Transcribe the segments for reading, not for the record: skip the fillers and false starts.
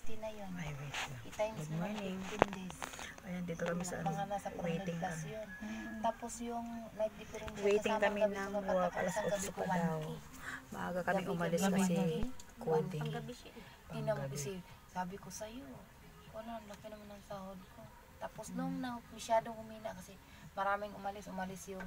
50 na yun. Ay, wait lang. I-times Good mo ng morning. 15 days. Ayan, dito kami sa Mga nasa 400 waiting plus kami. yun. Tapos yung night differential. Waiting kasama kami gabi ng ko, work, patapos alas ang gabi 8 ko, pa daw. 1K. Maaga kami umalis gabi, kasi gabi. coding. Kasi sabi ko sa'yo, ano, laki naman ng sahod ko. Tapos nung masyadong humina kasi maraming umalis yung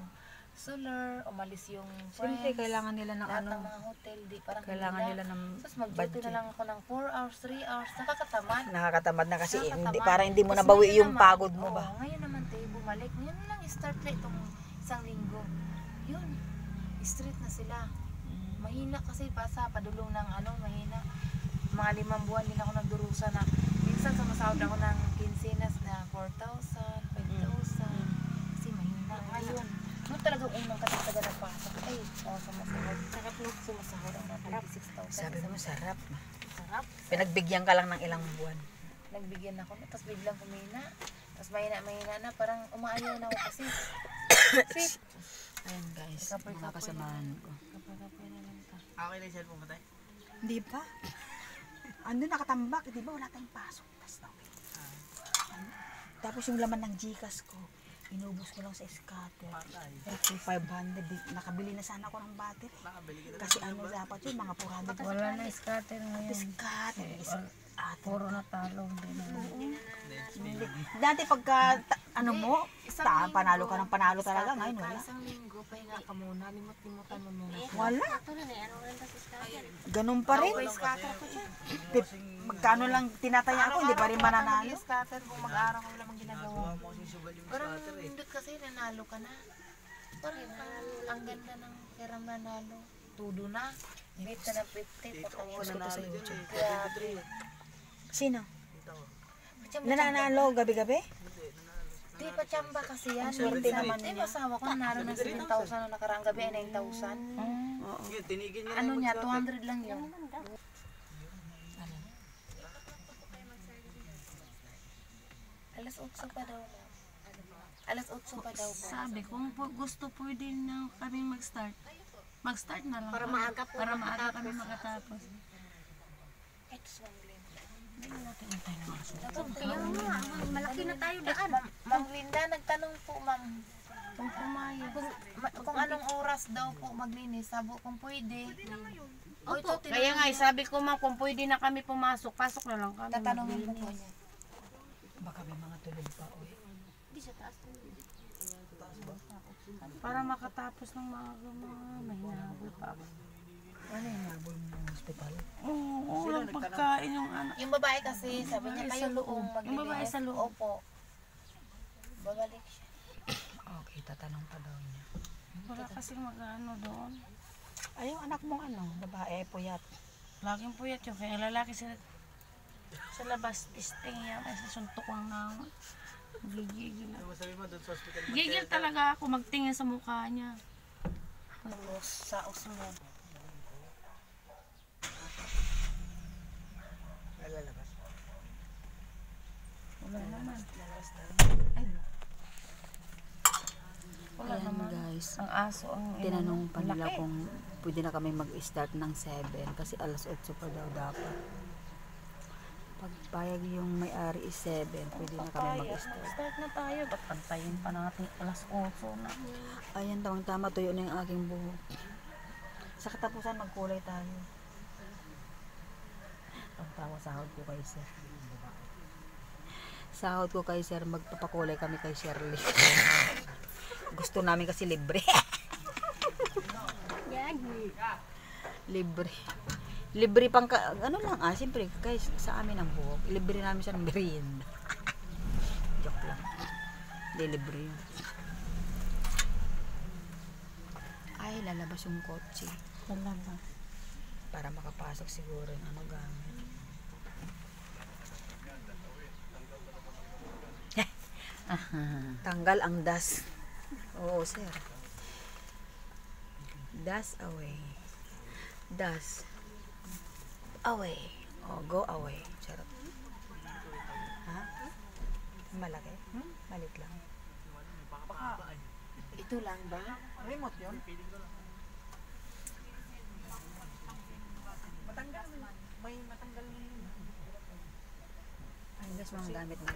Solar, umalis yung Friends. Siyempre, kailangan nila ng lahat ano, ng mga hotel, di parang kailangan nila ng tapos mag-duty na lang ako ng 4 hours, 3 hours, nakakatamad. Nakakatamad na kasi Nakakatamad. hindi, parang hindi mo Tapos nabawi ngayon yung naman, pagod mo ba? Ngayon naman tayo bumalik. Ngayon na lang start na itong isang linggo. Yun, street na sila. Mahina kasi padulong ng mahina. Mga 5 buwan din ako nagdurusa na. Minsan sumasahod ako ng quincenas na 4,000, 5,000. Kasi mahina. Ngayon, nung talagang unang kataga na pasok, sumasahod. Sarap nung sumasahod ang 26,000. Sabi mo, sarap. Sarap. Pinagbigyan ka lang ng ilang buwan. Nagbigyan ako, tapos biglang humina. Tapos mahina na, parang umaayaw na ako kasi. Sweet. Ayan guys, Kapoy-kapoy mga kasamahan ko. Kapoy-kapoy na lang ka. Okay na yung cellphone mo tayo? Hindi pa. Ano nakatambak, di ba wala tayong pasok. Tapos yung laman ng Gcash ko, inubos ko lang sa scatter. 500, nakabili na sana ako ng battery. Kasi dapat yun, mga 400. Wala na scatter ngayon. Scatter. Puro na talong din. Dati pagka, panalo ka ng panalo talaga, ngayon wala. Isang linggo, pahinga ka muna, limot-limutan mo muna. Wala. Ganun pa rin. Scatter ko dyan. Magkano lang tinataya ko, hindi pa rin mananalo. Scatter kung mag-araw ka wala mang ginagawa. Parang hindi kasi nanalo ka na. Parang ang ganda ng kiram nanalo. Tudo na. Bit ka na 50. Post ko to sa YouTube. Grabe. Sino? Nananalo gabi-gabi? Di pa chamba kasi yan. Swerte naman niya. Masawa ko nanalo ng 7,000 na nakaraang gabi ay 9,000. Ano niya, 200 lang yun. Alas 8 pa daw. Alas 8 pa daw. Sabi, kung gusto pwede na kami mag-start. Mag-start na lang. Para maaga po Para maaga kami makatapos. Ito sa Malaki na tayo daan. Ma'am Linda, nagtanong po ma'am. Kung pumayag. Kung anong oras daw po maglinis, sabo kung pwede. O ito, Kaya nga, sabi ko ma'am, kung pwede na kami pumasok, pasok na lang kami. tatanungin po po niya. Baka may mga tulog pa. Para makatapos ng mga may hinahabol pa ako. Ano yung nabol mo ng hospital? Oo, walang pagkain yung anak. Yung babae kasi, sabi niya kayo kung maglinis. Yung babae sa loob. Opo. Babalik siya. Okay, tatanong pa daw niya. Wala kasing mag-ano doon. Ay, yung anak mong babae, puyat. Laging puyat yun. Kaya lalaki sila sa labas, testing yan. Ay, sa suntok lang naman. Gigigil. Sabi mo doon sa hospital. Gigil talaga ako magtingin sa mukha niya. Tapos sa Osmond. Lalabas. Wala naman. Wala Ayan naman. guys, Ang aso ang tinanong pa nila laki. kung pwede na kami mag-start ng 7 kasi alas 8 pa daw dapat. Pagpayag yung may-ari is 7, pwede na kami mag-start. Start na tayo. Ba't pantayin pa natin alas 8 na? Ayan, tama tuyo na yung aking buhok. Sa katapusan, magkulay tayo. Pagtawa, sahod ko kay sir. Sahod ko kay sir, magpapakulay kami kay Shirley. Gusto namin kasi libre. Libre. Libre pang, siyempre, guys, sa amin ang buhok. Libre namin siya ng merienda. Joke lang. Hindi, libre yun. Ay, lalabas yung kotse. Lalabas. Para makapasok siguro yung gamit. Tanggal ang dust. Oo, sir. Dust away. Dust away. Oh, go away. Charot. Ha? Malaki? Malit lang. Ito lang ba? Remote yun? May matanggal na yun. Guys, mga gamit na.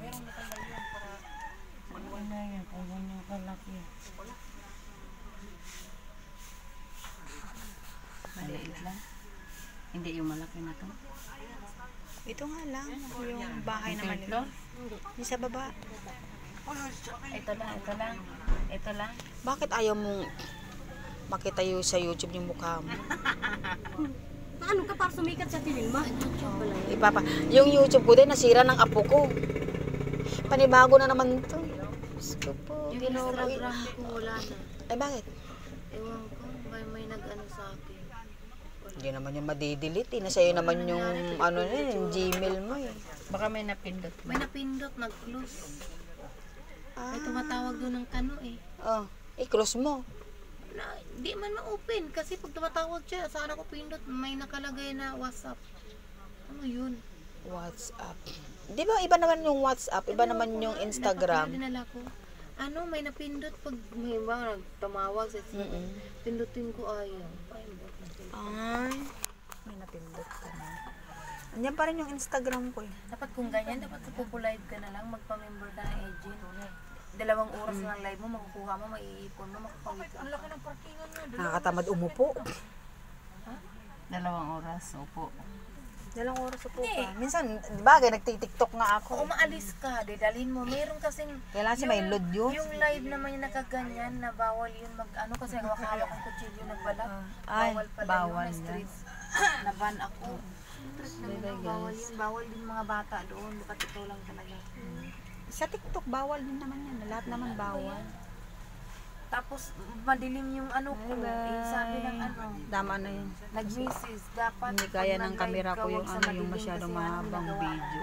Ano na yan, kung ganyan kalaki. Maliit lang. Hindi yung malaki na to. Ito nga lang, yung bahay na Third maliit. floor? Yung sa baba. Ito lang, ito lang. Ito lang. Bakit ayaw mong makita yung sa YouTube yung mukha mo? Ano ka para sumikat sa tinilma? Ipapa. Yung YouTube ko din, nasira ng apo ko. Panibago na naman to. Diyos ko po. Yung Ginoo ko. Instagram ko wala na. Ay, bakit? Ewan ko, may nag-ano sa akin. Hindi naman yung madidelete. Nasa'yo naman yung ano na yun, yung Gmail mo eh. Baka may napindot. May napindot, nag-close. May Ah. tumatawag doon ng kano eh. Oh, i-close mo. Di man ma-open kasi pag tumatawag siya, saan ako pindot, may nakalagay na WhatsApp. Ano yun? WhatsApp. Di ba iba naman yung WhatsApp, iba naman yung Dapat Instagram. pala dinala ko. Ano, may napindot pag may ba nagtumawag sa pindutin ko ayaw. Pindot na sila. Ay, may napindot ka na. Andiyan pa rin yung Instagram ko eh. Dapat kung ganyan, dapat live ka na lang, magpa-member ka ng agent. 2 oras na lang live mo, makukuha mo, maiipon mo, makapawit. Ang laki ng parkingan mo. Nakakatamad umupo. 2 oras, upo. 2 oras upo ka. Minsan, bagay, nagtitiktok nga Kung ako. umaalis ka, dalhin mo. Meron kasing Kailangan siya may load yun. yung live naman yung nakaganyan na bawal yun ano kasi hawak-hawak ang kutsilyo nagbalak. Ay, Bawal pala bawal yun. yan. Streets. Naban ako. Streets naman bawal yun. Bawal din mga bata doon. Bakat ito lang talaga. Sa TikTok, bawal din naman yan. Lahat naman bawal. Tapos madilim yung ano ko. Yung sabi ng ano. Dama na yun. Nag-misses. Dapat Hindi kaya pag ng nag-live camera ka, ko yung huwag sa ano yung madilim masyadong kasi ano mahabang ginagawa. video.